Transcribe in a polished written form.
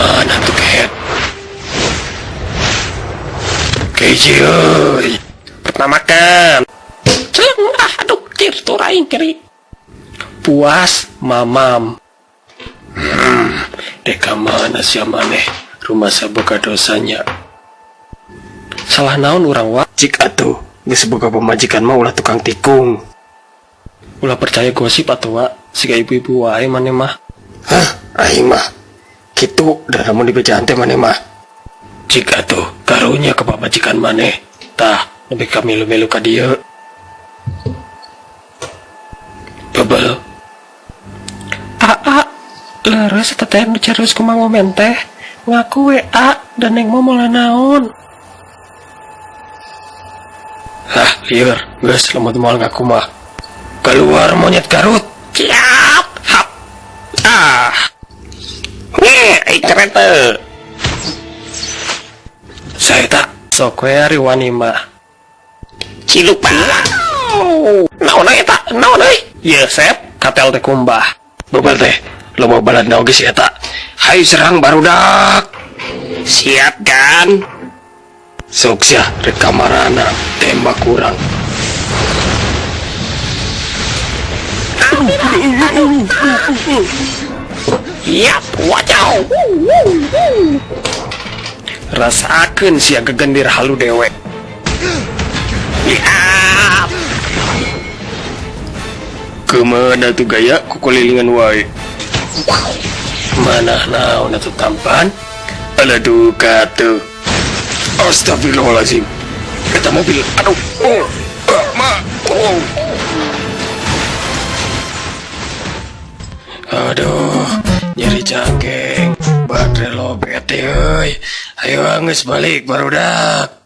Mana tuh ket? Keji euy. Pertama kan. Aduh, kir turaing kiri. Puas mamam. Deka mana sia maneh? Rumah saboga dosanya. Salah naon urang wajik atuh. Geus boga pemajikan mah ulah tukang tikung. Ulah percaya gosip atuh wa, siga ibu-ibu wae maneh mah. Hah, aing mah kitu da lamun dibejaan teh maneh mah. Jika tuh karunya ke pamajikan maneh. Tah, lebih ka milu-milu ka dieu. Bebel. Leres teteh nu cerus kumaha ngomen teh. Ngaku WA dan neng momo naon. Hah, lieur, geus lemut moal ngaku mah. Keluar monyet Garut. Siap. Hap. Ai kereta. Saya tak sok we ari wani mah. Cilupa. Naon eta? Naon euy? Ye, sep, katel teh kumbah. Bebel teh, loba balad naon geus eta. Hai serang barudak. Siap kan? Sok sia rek kamarana tembak kurang. Yap, wajau. Rasakeun sia gegendir halu dewe. Yap. Kemana tuh gaya kukelilingan wae. Mana naon atuh tampan? Alah duka tuh. Astagfirullahaladzim. Eta mobil, aduh. Aduh, nyeri cangkeng. Baterai lobet euy. Ayo geus balik barudak.